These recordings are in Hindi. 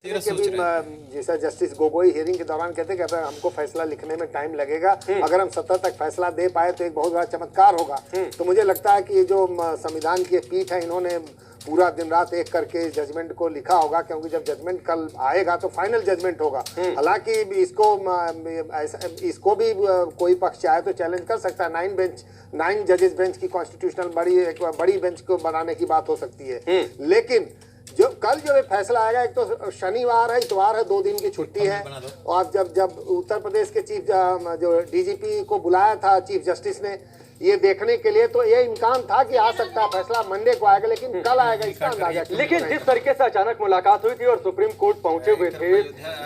के भी जैसा जस्टिस गोगोई हियरिंग के दौरान कहते कि अगर हमको फैसला लिखने में टाइम लगेगा, अगर हम 17 तक फैसला दे पाए तो एक बहुत बड़ा चमत्कार होगा। तो मुझे लगता है कि ये जो संविधान की पीठ है, इन्होंने पूरा दिन रात एक करके जजमेंट को लिखा होगा, क्योंकि जब जजमेंट कल आएगा तो फाइनल जजमेंट होगा। हालांकि इसको भी कोई पक्ष चाहे तो चैलेंज कर सकता है। 9 जजेस बेंच की कॉन्स्टिट्यूशनल एक बड़ी बेंच को बनाने की बात हो सकती है। लेकिन जो कल जो फैसला आएगा, एक तो शनिवार है, इतवार है, 2 दिन की छुट्टी है। और जब उत्तर प्रदेश के चीफ जो डीजीपी को बुलाया था चीफ जस्टिस ने ये देखने के लिए, तो ये इम्कान था कि आ सकता है फैसला मंडे को आएगा, लेकिन कल आएगा इसका अंदाजा। लेकिन जिस तरीके से अचानक मुलाकात हुई थी और सुप्रीम कोर्ट पहुंचे हुए थे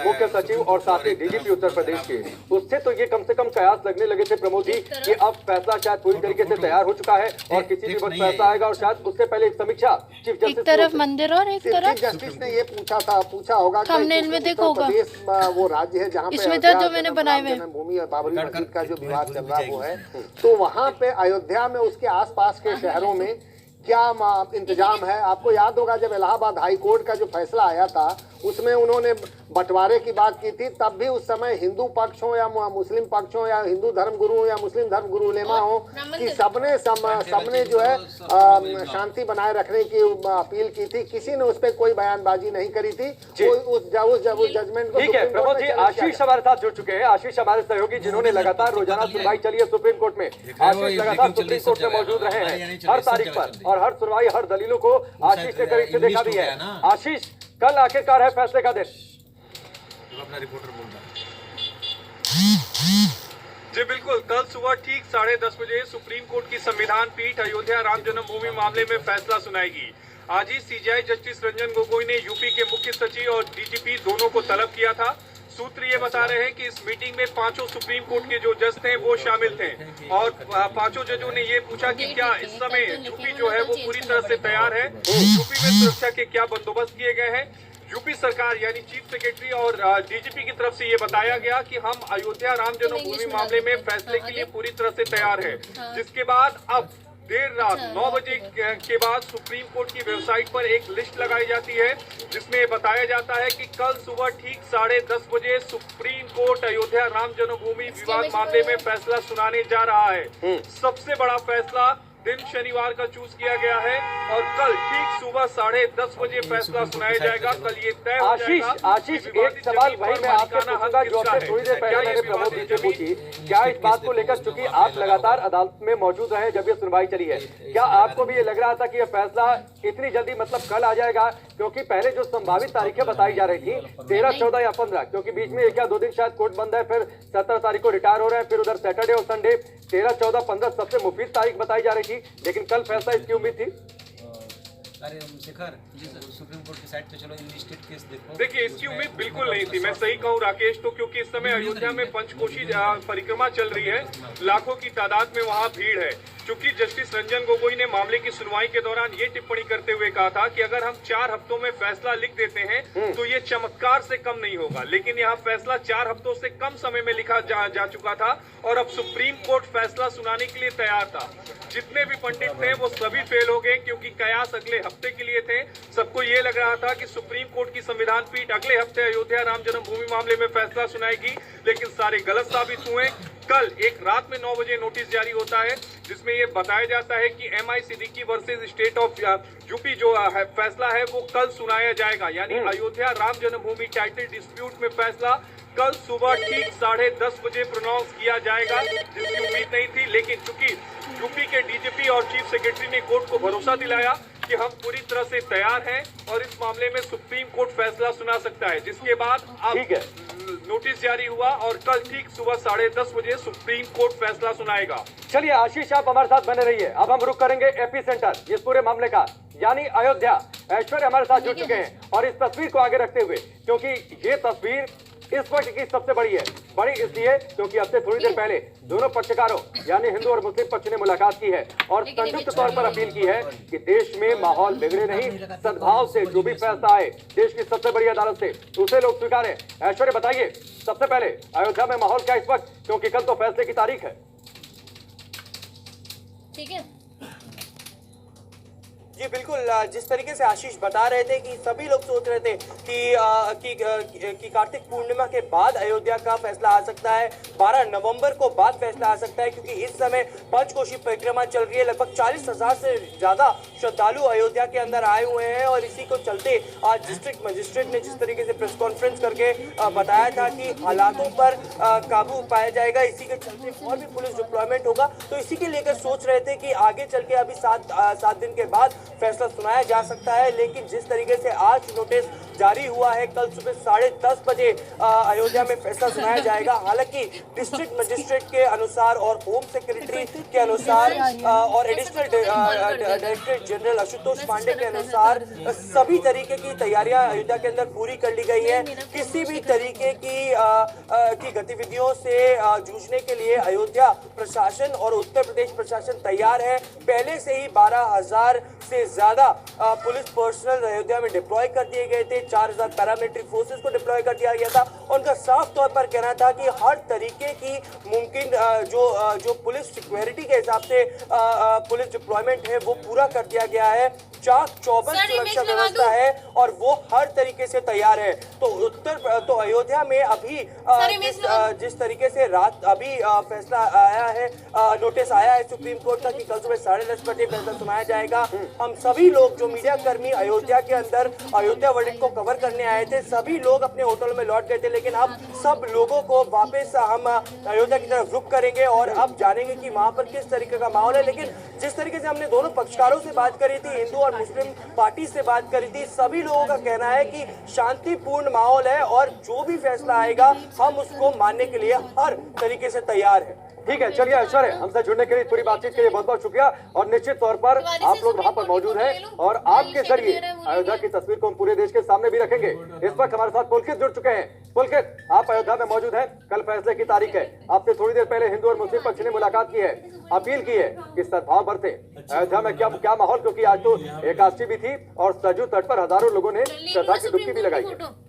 मुख्य सचिव और साथ ही डीजीपी उत्तर प्रदेश के, उससे तो ये कम से कम कयास लगने लगे थे प्रमोद जी कि अब फैसला शायद पूरी तरीके से तैयार हो चुका है और किसी भी वक्त फैसला आएगा। और शायद उससे पहले एक समीक्षा चीफ जस्टिस, एक तरफ मंदिर और एक तरफ चीफ जस्टिस ने ये पूछा होगा थंबनेल में देखा होगा, वो राज्य है जहाँ इसमें जो मैंने बनाए हुए भूमि और बाबरी मस्जिद का जो विवाद चल रहा वो है, तो वहाँ पे अयोध्या में उसके आसपास के शहरों में क्या इंतजाम है। आपको याद होगा जब इलाहाबाद हाई कोर्ट का जो फैसला आया था, उसमें उन्होंने बंटवारे की बात की थी, तब भी उस समय हिंदू पक्ष हो या मुस्लिम पक्ष हो या हिंदू धर्म गुरु हो या मुस्लिम धर्म गुरु उलेमा हो, कि सबने जो है शांति बनाए रखने की अपील की थी। किसी ने उस पर कोई बयानबाजी नहीं करी थी। उस जजमेंट को ठीक है प्रमोद जी, आशीष हमारे साथ जुड़ चुके हैं। आशीष हमारे सहयोगी जिन्होंने लगातार रोजाना सुनवाई चली है सुप्रीम कोर्ट में। आशीष लगातार सुप्रीम कोर्ट में मौजूद रहे हैं हर तारीख पर, और हर सुनवाई हर दलीलों को आशीष ने करीब से देखा भी है। आशीष, कल आखिरकार है फैसले का दिन। अपना रिपोर्टर बोल रहा। जी बिल्कुल, कल सुबह ठीक 10:30 बजे सुप्रीम कोर्ट की संविधान पीठ अयोध्या राम जन्मभूमि मामले में फैसला सुनाएगी। आज ही सीजेआई जस्टिस रंजन गोगोई ने यूपी के मुख्य सचिव और डीजीपी दोनों को तलब किया था। सूत्र ये बता रहे हैं कि इस मीटिंग में 5 सुप्रीम कोर्ट के जो जज थे वो शामिल थे, और 5 जजों ने ये पूछा कि क्या इस समय यूपी जो है वो पूरी तरह से तैयार है, यूपी में सुरक्षा के क्या बंदोबस्त किए गए हैं। यूपी सरकार यानी चीफ सेक्रेटरी और डीजीपी की तरफ से ये बताया गया कि हम अयोध्या राम जन्मभूमि मामले में फैसले के लिए पूरी तरह से तैयार है। जिसके बाद अब देर रात 9 बजे के बाद सुप्रीम कोर्ट की वेबसाइट पर एक लिस्ट लगाई जाती है, जिसमें बताया जाता है कि कल सुबह ठीक 10:30 बजे सुप्रीम कोर्ट अयोध्या राम जन्मभूमि विवाद मामले में फैसला सुनाने जा रहा है। सबसे बड़ा फैसला दिन शनिवार का चूज किया गया है और कल ठीक सुबह 10:30 बजे फैसला सुनाया जाएगा। कल ये तय हो जाएगा। आशीष, एक सवाल वही मैं आपसे पूछूंगा जो आपसे थोड़ी देर पहले मैंने प्रमोद जी से पूछी। क्या इस बात को लेकर, चूंकि आप लगातार अदालत में मौजूद रहे जब ये सुनवाई चली है, क्या आपको भी ये लग रहा था कि यह फैसला इतनी जल्दी मतलब कल आ जाएगा? क्योंकि पहले जो संभावित तारीखें बताई जा रही थी 13, 14 या 15, क्योंकि बीच में 1 या 2 दिन शायद कोर्ट बंद है, फिर 17 तारीख को रिटायर हो रहे हैं, फिर उधर सैटरडे और संडे, 13, 14, 15 सबसे मुफीद तारीख बताई जा रही थी, लेकिन कल फैसला इसकी उम्मीद थी। अरे शेखर जी, सुप्रीम कोर्ट की साइड पे चलो, इन्वेस्टिगेट केस देखो। देखिए, इसकी उम्मीद बिल्कुल नहीं थी, मैं सही कहूँ राकेश, तो क्योंकि इस समय अयोध्या में पंचकोशी परिक्रमा चल रही है, लाखों की तादाद में वहाँ भीड़ है। चूंकि जस्टिस रंजन गोगोई ने मामले की सुनवाई के दौरान ये टिप्पणी करते हुए कहा था कि अगर हम 4 हफ्तों में फैसला लिख देते हैं तो ये चमत्कार से कम नहीं होगा, लेकिन यहाँ फैसला 4 हफ्तों से कम समय में लिखा जा चुका था और अब सुप्रीम कोर्ट फैसला सुनाने के लिए तैयार था। जितने भी पंडित थे वो सभी फेल हो गए, क्योंकि कयास अगले हफ्ते के लिए थे। सबको ये लग रहा था कि सुप्रीम कोर्ट की संविधान पीठ अगले हफ्ते अयोध्या राम जन्मभूमि मामले में फैसला सुनाएगी, लेकिन सारे गलत साबित हुए। कल एक रात में 9 बजे नोटिस जारी होता है, जिसमें ये बताया जाता है कि MI Siddiqui versus state of UP जो फैसला है वो कल सुनाया जाएगा। यानी अयोध्या राम जन्मभूमि टाइटल डिस्प्यूट में फैसला कल सुबह ठीक 10:30 बजे प्रोनाउंस किया जाएगा, जिसकी उम्मीद नहीं थी। लेकिन चूंकि यूपी के डीजीपी और चीफ सेक्रेटरी ने कोर्ट को भरोसा दिलाया कि हम पूरी तरह से तैयार हैं और इस मामले में सुप्रीम कोर्ट फैसला सुना सकता है, जिसके बाद अब नोटिस जारी हुआ और कल ठीक सुबह 10:30 बजे सुप्रीम कोर्ट फैसला सुनाएगा। चलिए आशीष, आप हमारे साथ बने रहिए। अब हम रुक करेंगे एपी सेंटर इस पूरे मामले का, यानी अयोध्या। ऐश्वर्य हमारे साथ जुड़ चुके हैं और इस तस्वीर को आगे रखते हुए, क्योंकि ये तस्वीर इस वक्त की सबसे बड़ी है। बड़ी इसलिए क्योंकि अब से थोड़ी देर पहले दोनों पक्षकारों यानी हिंदू और मुस्लिम पक्ष ने मुलाकात की है और संयुक्त तौर पर अपील की है कि देश में माहौल बिगड़े नहीं, सद्भाव से जो भी फैसला आए देश की सबसे बड़ी अदालत से उसे लोग स्वीकारें। ऐश्वर्य बताइए, सबसे पहले अयोध्या में माहौल क्या इस वक्त, क्योंकि कल तो फैसले की तारीख है। ठीक है जी बिल्कुल, जिस तरीके से आशीष बता रहे थे कि सभी लोग सोच रहे थे कि कार्तिक पूर्णिमा के बाद अयोध्या का फैसला आ सकता है, 12 नवंबर को बाद फैसला आ सकता है, क्योंकि इस समय पंचकोशी परिक्रमा चल रही है। लगभग 40,000 से ज्यादा श्रद्धालु अयोध्या के अंदर आए हुए हैं और इसी को चलते आज डिस्ट्रिक्ट मजिस्ट्रेट ने जिस तरीके से प्रेस कॉन्फ्रेंस करके बताया था कि हालातों पर काबू पाया जाएगा, इसी के चलते और भी पुलिस डिप्लॉयमेंट होगा, तो इसी के लेकर सोच रहे थे कि आगे चल के अभी 7 दिन के बाद फैसला सुनाया जा सकता है। लेकिन जिस तरीके से आज नोटिस जारी हुआ है, कल सुबह 10:30 बजे अयोध्या में फैसला सुनाया जाएगा। हालांकि डिस्ट्रिक्ट मजिस्ट्रेट के अनुसार और होम सेक्रेटरी के अनुसार और additional director general Ashutosh Pandey के अनुसार सभी तरीके की तैयारियां अयोध्या के अंदर पूरी कर ली गई है। किसी भी तरीके की गतिविधियों से जूझने के लिए अयोध्या प्रशासन और उत्तर प्रदेश प्रशासन तैयार है। पहले से ही 12,000 से ज्यादा पुलिस पर्सनल अयोध्या में डिप्लॉय कर दिए गए थे, 4,000 पैरामिलिट्री फोर्सेस को डिप्लॉय कर दिया गया था। उनका साफ तौर पर कहना था कि हर तरीके की मुमकिन जो पुलिस सिक्योरिटी के हिसाब से पुलिस डिप्लॉयमेंट है वो पूरा कर दिया गया है। चाक चौबंद सुरक्षा व्यवस्था है और वो हर तरीके से तैयार है। तो अयोध्या में अभी जिस तरीके से रात अभी फैसला आया है, नोटिस आया है सुप्रीम कोर्ट का कि कल सुबह 10:30 बजे फैसला सुनाया जाएगा। हम सभी लोग जो मीडिया कर्मी अयोध्या के अंदर अयोध्या वर्डिक्ट को कवर करने आए थे, सभी लोग अपने होटल में लौट गए थे, लेकिन अब सब लोगों को वापस हम अयोध्या की तरफ रुख करेंगे और अब जानेंगे कि वहां पर किस तरीके का माहौल है। लेकिन जिस तरीके से हमने दोनों पक्षकारों से बात करी थी, हिंदू और मुस्लिम पार्टी से बात करी थी, सभी लोगों का कहना है कि शांतिपूर्ण माहौल है और जो भी फैसला आएगा हम उसको मानने के लिए हर तरीके से तैयार है। ठीक है, चलिए ऐश्वर्य, हमसे जुड़ने के लिए पूरी बातचीत के लिए बहुत बहुत शुक्रिया। और निश्चित तौर पर आप लोग वहां पर मौजूद हैं और आपके जरिए अयोध्या की तस्वीर को हम पूरे देश के सामने भी रखेंगे। इस वक्त हमारे साथ पुलकित जुड़ चुके हैं। पुलकित, आप अयोध्या में मौजूद हैं, कल फैसले की तारीख है। आपसे थोड़ी देर पहले हिंदू और मुस्लिम पक्ष ने मुलाकात की है, अपील की है कि सद्भाव बरते। अयोध्या में क्या माहौल, क्योंकि आज तो एकादशी भी थी और सरजू तट पर हजारों लोगों ने श्रद्धा की डुबकी भी लगाई है।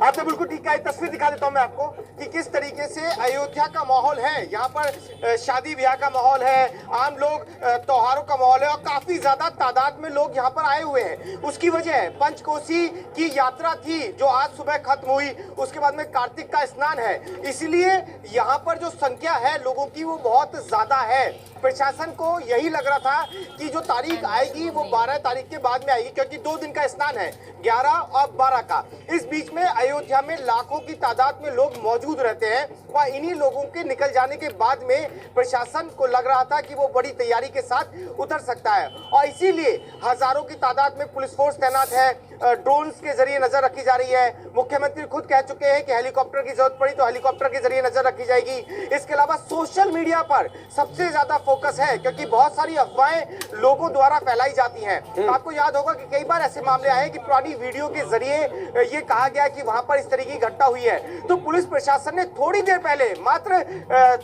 आपने बिल्कुल ठीक कहा। तस्वीर दिखा देता हूं मैं आपको कि किस तरीके से अयोध्या का माहौल है। यहाँ पर शादी ब्याह का माहौल है, आम लोग त्योहारों का माहौल है और काफी ज्यादा तादाद में लोग यहाँ पर आए हुए हैं। उसकी वजह है पंचकोशी की यात्रा थी जो आज सुबह खत्म हुई, उसके बाद में कार्तिक का स्नान है, इसलिए यहाँ पर जो संख्या है लोगों की वो बहुत ज्यादा है। प्रशासन को यही लग रहा था कि जो तारीख आएगी वो 12 तारीख के बाद में आएगी, क्योंकि 2 दिन का स्नान है, 11 और 12 का। इस बीच में अयोध्या में लाखों की तादाद में लोग मौजूद रहते हैं और इन्हीं लोगों के निकल जाने के बाद में प्रशासन को लग रहा था कि वो बड़ी तैयारी के साथ उतर सकता है और इसीलिए हजारों की तादाद में पुलिस फोर्स तैनात है। ड्रोन्स के जरिए नजर रखी जा रही है। मुख्यमंत्री खुद कह चुके हैं कि हेलीकॉप्टर की जरूरत पड़ी तो हेलीकॉप्टर के जरिए नजर रखी जाएगी। इसके अलावा सोशल मीडिया पर सबसे ज्यादा फोकस है, क्योंकि बहुत सारी अफवाहें लोगों द्वारा फैलाई जाती हैं। आपको याद होगा कि कई बार ऐसे मामले आए कि पुरानी वीडियो के जरिए ये कहा गया कि वहां पर इस तरीके की घटना हुई है। तो पुलिस प्रशासन ने थोड़ी देर पहले, मात्र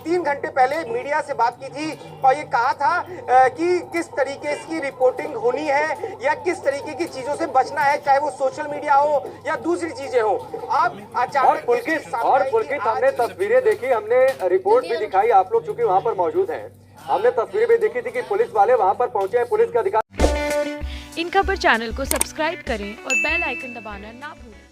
3 घंटे पहले मीडिया से बात की थी और ये कहा था कि किस तरीके की रिपोर्टिंग होनी है या किस तरीके की चीजों से बचना है, चाहे वो सोशल मीडिया हो या दूसरी चीजें हो। आप अचानक पुलकित हमने तस्वीरें देखी, हमने रिपोर्ट भी दिखाई, आप लोग चूंकि वहां पर मौजूद हैं, हमने तस्वीरें भी देखी थी कि पुलिस वाले वहां पर पहुंचे हैं, पुलिस के अधिकारी। इन खबर चैनल को सब्सक्राइब करें और बेल आइकन दबाना ना भूलें।